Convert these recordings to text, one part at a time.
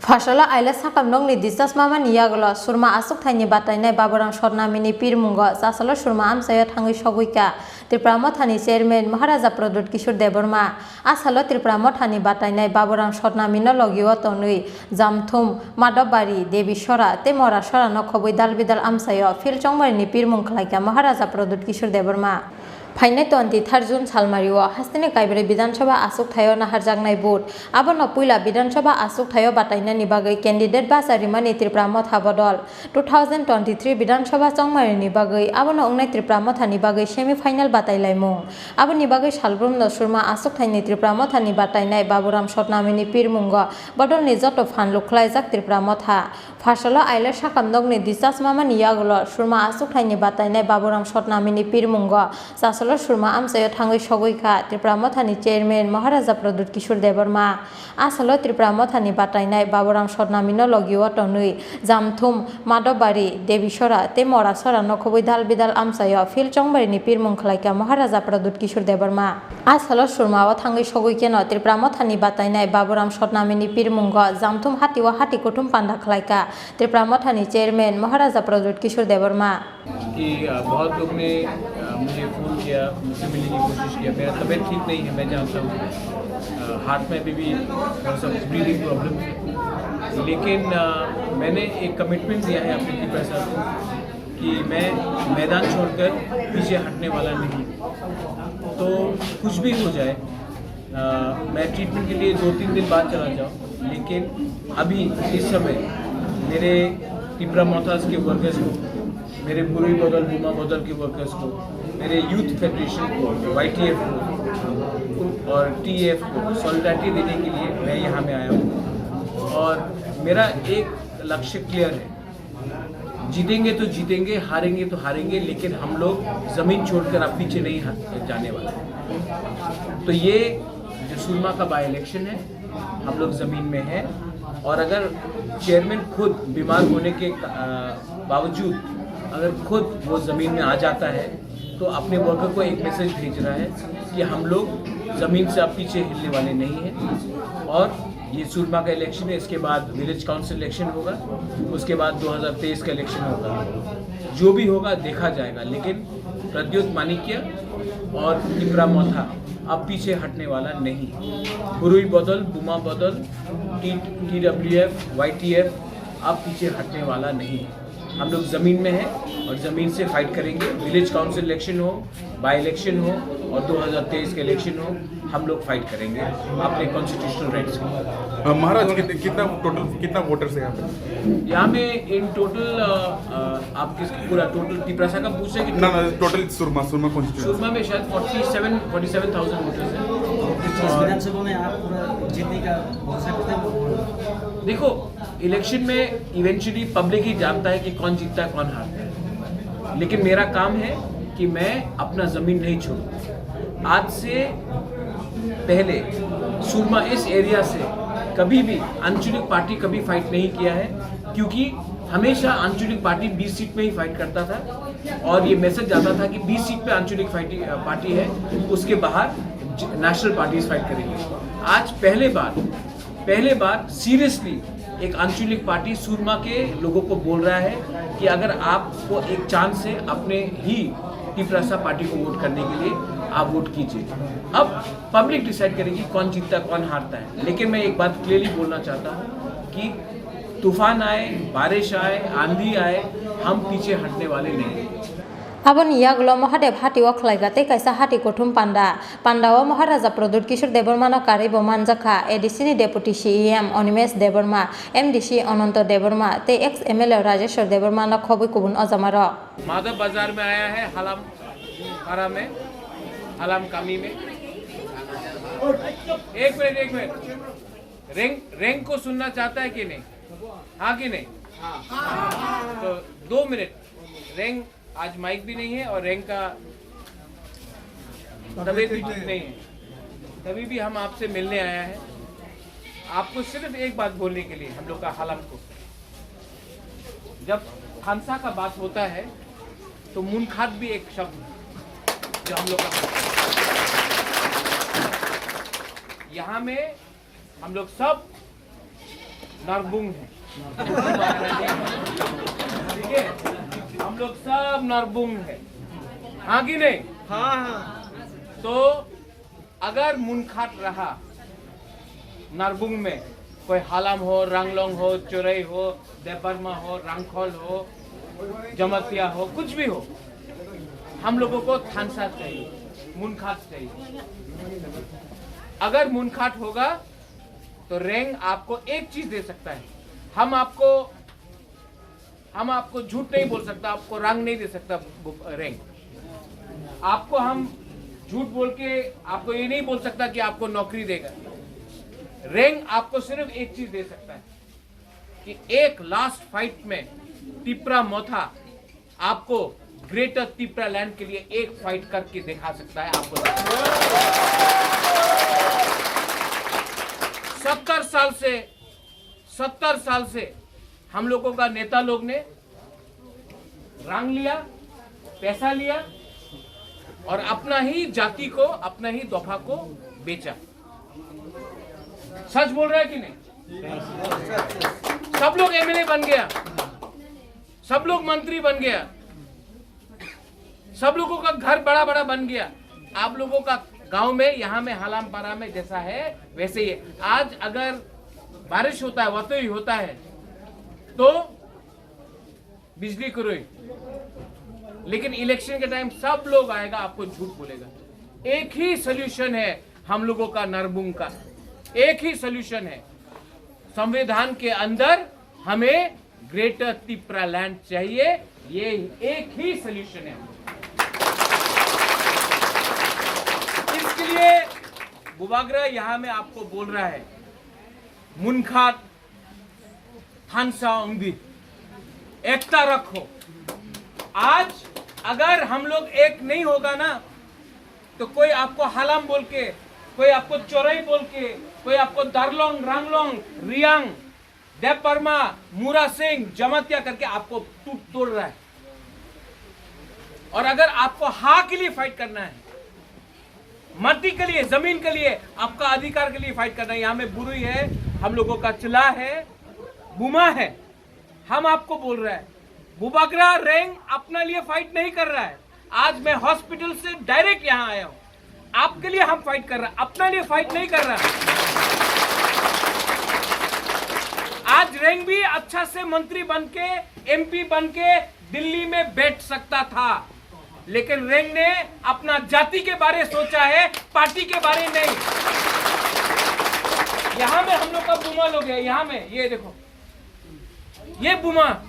Fashala aila sakam nong ni disas mama niyagolo surma asuk thaini batainai baborang sotnamini pirmungo sasalo surma amsayo thangui soguika Tripura Mothani chairman Maharaja Pradut Kishore Deborma asalo Tripura Mothani batainai baborang sotnamino logio tonui jamthum madobari devi sora te mora sora no khobui dalbidal amsayo fil chongmarini pirmung khlaika Maharaja Pradut Kishore Deborma Fainai 23 June salmario hastini kaibari Vidansabha asuk thayo naharjaknai vote abono puila Vidansabha asuk thayo batainani bagai candidate basarimani Tripura Motha bodol 2023 Vidansabha chongmarini bagai abono ongnai Tripura Mothani bagai semi final batailaimung aboni bagai salbrum no surma asuk thaini Tripura Mothani batainai Baburam Sotnamini pirmungo bodolni joto phanlu khlaijak Tripura Motha Fashala aila sakam nogni disas mama niyagolo surma asuk thaini batainai Baburam Sotnamini pirmungo sasalo surma amsayo thangui soguika Tripura Mothani chairman Maharaja Pradut Kishore Deborma asalo Tripura Mothani batainai Baburam Sotnamino logio tonui jamthum madobari devi sora te mora sora no khobui dalbidal amsayo fil chongbarini pirmung khlaika Maharaja Pradut Kishore Deborma asalo surma o thangui soguikeno Tripura Mothani batainai Baburam Sotnamini pirmungo jamthum hatiwa hati kutum panda khlaika Tripura Mothani chairman Maharaja Pradut Kishore Deborma कि बहुत लोग ने मुझे phone किया, मुझसे मिलने की कोशिश किया। मेरा तबीयत ठीक नहीं है, मैं जानता हूँ। हार्ट में अभी भी थोड़ा सा ब्रीदिंग प्रॉब्लम है, लेकिन मैंने एक कमिटमेंट दिया है अपने ट्रिपरा साहब को कि मैं मैदान छोड़कर पीछे हटने वाला नहीं। तो कुछ भी हो जाए, मैं ट्रीटमेंट के लिए 2-3 दिन बाद चला जाऊँ, लेकिन अभी इस समय मेरे ट्रिपरा मोथास के वर्कर्स को, मेरे बुरुई बदल बुमा बदल के वर्कर्स को, मेरे यूथ फेडरेशन को, YTF को और TF को सॉलिडारिटी देने के लिए मैं यहाँ में आया हूँ। और मेरा एक लक्ष्य क्लियर है, जीतेंगे तो जीतेंगे, हारेंगे तो हारेंगे, लेकिन हम लोग ज़मीन छोड़कर अब पीछे नहीं जाने वाले। तो ये जो सुरमा का बाई इलेक्शन है, हम लोग ज़मीन में हैं। और अगर चेयरमैन खुद बीमार होने के बावजूद अगर खुद वो ज़मीन में आ जाता है तो अपने वर्कर को एक मैसेज भेज रहा है कि हम लोग ज़मीन से अब पीछे हिलने वाले नहीं हैं। और ये सुरमा का इलेक्शन है, इसके बाद विलेज काउंसिल इलेक्शन होगा, उसके बाद 2023 का इलेक्शन होगा। जो भी होगा देखा जाएगा, लेकिन प्रद्युत मानिक्य और ट्रिपरा मोथा अब पीछे हटने वाला नहीं। बुरुई बदल बुमा बदल TWF YTF अब पीछे हटने वाला नहीं है। हम लोग ज़मीन में हैं और ज़मीन से फाइट करेंगे। विलेज काउंसिल इलेक्शन हो, बाई इलेक्शन हो और 2023 के इलेक्शन हो, हम लोग फाइट करेंगे अपने कॉन्स्टिट्यूशनल राइट्स के। महाराज कितना वोटर्स है यहाँ पे? यहाँ में इन टोटल आप किसकी पूरा टोटल ट्रिपरा का पूछ रहे हैं? ना टोटल सुरमा कॉन्स्टिट्यूशन सुरमा में शायद 47,000 वोटर्स हैं। विधानसभा में आप पूरा जीतने का भरोसा करते हैं? देखो, इलेक्शन में इवेंचुअली पब्लिक ही जानता है कि कौन जीतता है कौन हारता है, लेकिन मेरा काम है कि मैं अपना ज़मीन नहीं छोड़ूं। आज से पहले सुरमा इस एरिया से कभी भी आंचलिक पार्टी कभी फाइट नहीं किया है, क्योंकि हमेशा आंचलिक पार्टी 20 सीट में ही फाइट करता था और ये मैसेज आता था कि 20 सीट पे आंचलिक पार्टी है, उसके बाहर नेशनल पार्टीज फाइट करेंगे। आज पहले बार सीरियसली एक आंचलिक पार्टी सुरमा के लोगों को बोल रहा है कि अगर आपको एक चांस है अपने ही ट्रिपरा पार्टी को वोट करने के लिए, आप वोट कीजिए। अब पब्लिक डिसाइड करेगी कौन जीतता कौन हारता है, लेकिन मैं एक बात क्लियरली बोलना चाहता हूँ कि तूफान आए, बारिश आए, आंधी आए, हम पीछे हटने वाले नहीं। Abon yagulo Mahadev hati o khlaigate kaisa hati kuthum panda o Maharaja Pradut Kishore Deborma no karibo manjaka ADC ni deputy CEM Onimesh Deborma MDC Ananto Deborma te ex MLA Rajeshwar Deborma no khobui kubun ozamaro Madhav बाजार में आया है, हलाम पारा में, हलाम कामी में। एक minute rank को सुनना चाहता है कि नहीं? हाँ कि नहीं? तो 2 मिनट। रैंक आज माइक भी नहीं है और रैंक का तबीयत भी ठीक नहीं है, तभी भी हम आपसे मिलने आया है। आपको सिर्फ एक बात बोलने के लिए, हम लोग का हलम को, जब खानसा का बात होता है तो मुनखात भी एक शब्द जो हम लोग का यहाँ में हम लोग सब नरबुंग है। ठीक है, हम लोग सब नरबुंग है, हाँ कि नहीं? हाँ हाँ। तो अगर मुनखाट रहा नरबुंग में, कोई हालाम हो, रंगलोंग हो, चोरई हो, देपरमा हो, रंगखोल हो, जमतिया हो, कुछ भी हो, हम लोगों को थानसा चाहिए, मुनखाट चाहिए। अगर मुनखाट होगा तो रेंग आपको एक चीज दे सकता है, हम आपको झूठ नहीं बोल सकता, आपको रंग नहीं दे सकता रेंग। आपको हम झूठ बोल के आपको ये नहीं बोल सकता कि आपको नौकरी देगा। रेंग आपको सिर्फ एक चीज दे सकता है कि एक लास्ट फाइट में तिप्रा मोथा आपको ग्रेटर तिप्रा लैंड के लिए एक फाइट करके दिखा सकता है। आपको 70 साल से हम लोगों का नेता लोग ने रंग लिया, पैसा लिया और अपना ही जाति को, अपना ही दफा को बेचा। सच बोल रहा है कि नहीं? सब लोग एमएलए बन गया, सब लोग मंत्री बन गया, सब लोगों का घर बड़ा बड़ा बन गया। आप लोगों का गांव में, यहाँ में, हालामपारा में जैसा है वैसे ही है। आज अगर बारिश होता है, वतोई होता है तो बिजली करोई, लेकिन इलेक्शन के टाइम सब लोग आएगा, आपको झूठ बोलेगा। एक ही सोल्यूशन है हम लोगों का, नरबुंग का एक ही सोल्यूशन है। संविधान के अंदर हमें ग्रेटर तिप्रा लैंड चाहिए, ये एक ही सोल्यूशन है। इसके लिए बुबाग्रा यहां में आपको बोल रहा है, मुनखाट थानसा उंगदी एकता रखो। आज अगर हम लोग एक नहीं होगा ना, तो कोई आपको हलाम बोल के, कोई आपको चोरई बोल के, कोई आपको दारलोंग, रंगलोंग, रियांग, देवपरमा, मूरा सिंह, जमतिया करके आपको तोड़ रहा है। और अगर आपको हाँ के लिए फाइट करना है, माटी के लिए, जमीन के लिए, आपका अधिकार के लिए फाइट करना है, यहाँ में बुरुई है, हम लोगों का चिला है, बुमा है, हम आपको बोल रहे हैं, बुबाग्रा रेंग अपने लिए फाइट नहीं कर रहा है। आज मैं हॉस्पिटल से डायरेक्ट यहाँ आया हूँ, आपके लिए हम फाइट कर रहे हैं, अपने लिए फाइट नहीं कर रहा। आज रेंग भी अच्छा से मंत्री बनके, एमपी बनके दिल्ली में बैठ सकता था, लेकिन रेंग ने अपना जाति के बारे सोचा है, पार्टी के बारे नहीं। यहाँ में हम लोग का बुमा लोग है, यहाँ में ये देखो, ये बुमा,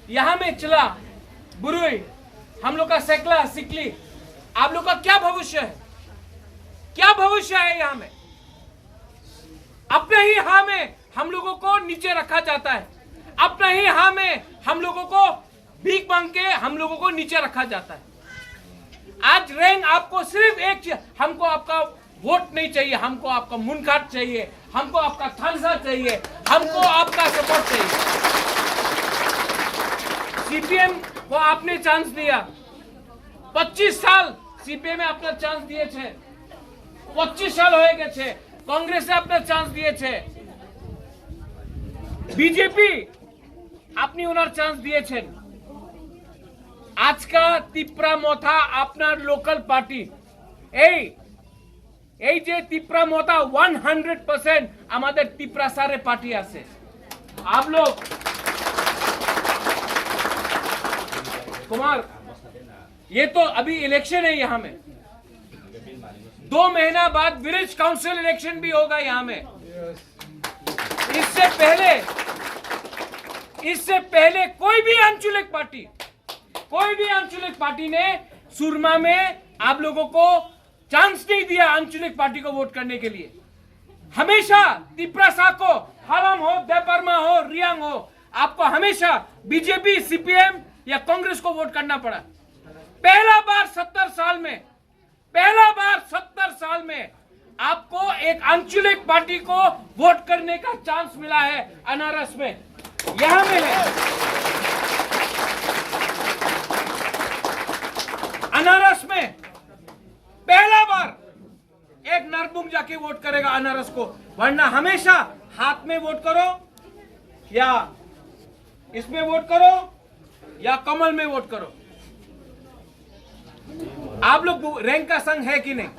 यहाँ में चिला, बुरुई, हम लोग का सेकला, सिकली, आप लोग का क्या भविष्य है? क्या भविष्य है? यहाँ में अपने ही हाँ में हम लोगों को नीचे रखा जाता है, अपने ही हाँ में हम लोगों को भीख मांग के हम लोगों को नीचे रखा जाता है। आज रेंग आपको सिर्फ एक चीज, हमको आपका वोट नहीं चाहिए, हमको आपका मुनखाट चाहिए, हमको आपका थानसा चाहिए, हमको आपका सपोर्ट चाहिए। सीपीएम को आपने चांस दिया, 25 साल सीपीएम में अपना चांस दिए थे, 25 साल हो गए थे, कांग्रेस ने अपना चांस दिए थे, बीजेपी अपनी उनार चांस दिए थे। आज का तिप्रा मोथा अपना लोकल पार्टी, এই যে তিপ্রা মোতা 100% আমাদের তিপ্রা সারে পার্টি আছে। आप लोग कुमार, ये तो अभी इलेक्शन है, यहाँ में 2 महीना बाद विलेज काउंसिल इलेक्शन भी होगा यहाँ में। इससे पहले कोई भी आंचलिक पार्टी ने सुरमा में आप लोगों को चांस नहीं दिया आंचलिक पार्टी को वोट करने के लिए। हमेशा तिप्रा सा को, हलम हो, देपरमा हो, रियांग हो, आपको हमेशा बीजेपी, सीपीएम या कांग्रेस को वोट करना पड़ा। पहला बार 70 साल में आपको एक आंचलिक पार्टी को वोट करने का चांस मिला है। अनारस में, यहां में है, अनारस में पहला बार एक नरबुंग जाके वोट करेगा अनारस को, वरना हमेशा हाथ में वोट करो, या इसमें वोट करो या कमल में वोट करो। आप लोग रैंक का संघ है कि नहीं?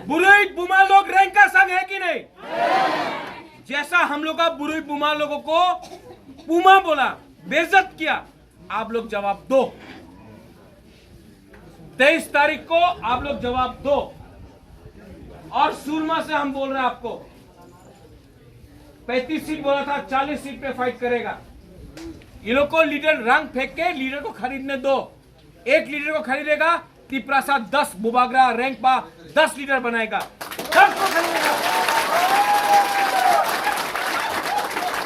बुरुई बुमा लोग रैंक का संघ है कि नहीं? जैसा हम लोग का बुरुई बुमा लोगों को पुमा बोला, बेइज्जत किया, आप लोग जवाब दो। 23 तारीख को आप लोग जवाब दो। और सुरमा से हम बोल रहे हैं आपको, 35 सीट बोला था, 40 सीट पे फाइट करेगा। ये लोग को लीडर रंग फेंक के लीडर को खरीदने दो। एक लीडर को खरीदेगा, तिप्रसाद 10, बुबागरा रैंक पा 10 लीडर बनाएगा, 10 को खरीदेगा।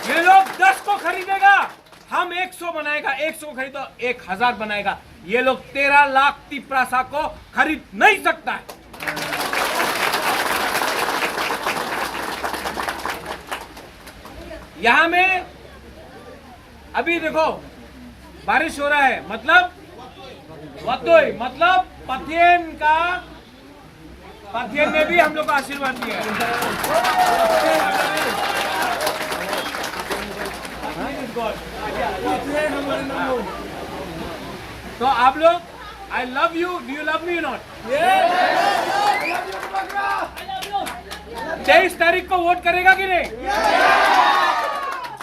ये लोग 10 को खरीदेगा, हम 100 बनाएगा, 100 को खरीदो 1000 बनाएगा। ये लोग 13 लाख तिप्रसा को खरीद नहीं सकता है। यहां में अभी देखो बारिश हो रहा है, मतलब वतोई, मतलब पथियन ने भी हम लोग को आशीर्वाद दिया है। तो आप लोग, I love you, do you love me not? 23 तारीख को वोट करेगा कि नहीं?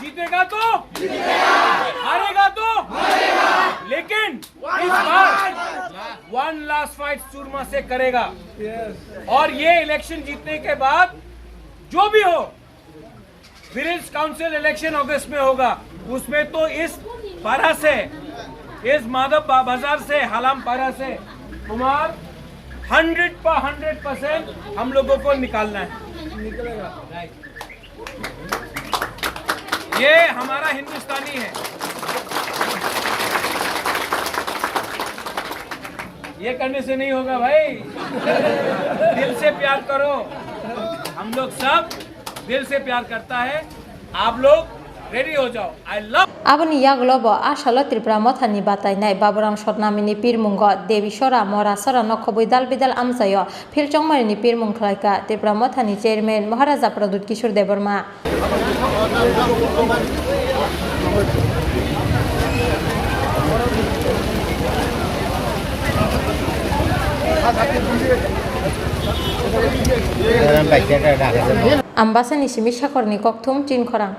जीतेगा तो हारेगा तो, लेकिन इस बार वन लास्ट फाइट सुरमा से करेगा। और ये इलेक्शन जीतने के बाद जो भी हो, विलेज काउंसिल इलेक्शन अगस्त में होगा, उसमें तो इस पारा से, इस माधव बाजार से, हलाम पारा से कुमार 100% हम लोगों को निकालना है। ये हमारा हिंदुस्तानी है, ये करने से नहीं होगा भाई। दिल से प्यार करो, हम लोग सब दिल से प्यार करता है। आप लोग रेडी हो जाओ। I love Aboni yaglobo asalo Tripura mothani batainai Baburang Shotnamini pirmungo Devisora Morasora no khobui dal bidal amsayo Philchongmarini pirmung khlaika Tripura mothani chairman Maharaja Pradut Kishore Deborma Ambasani Simisha Korni Koktum Chin Korang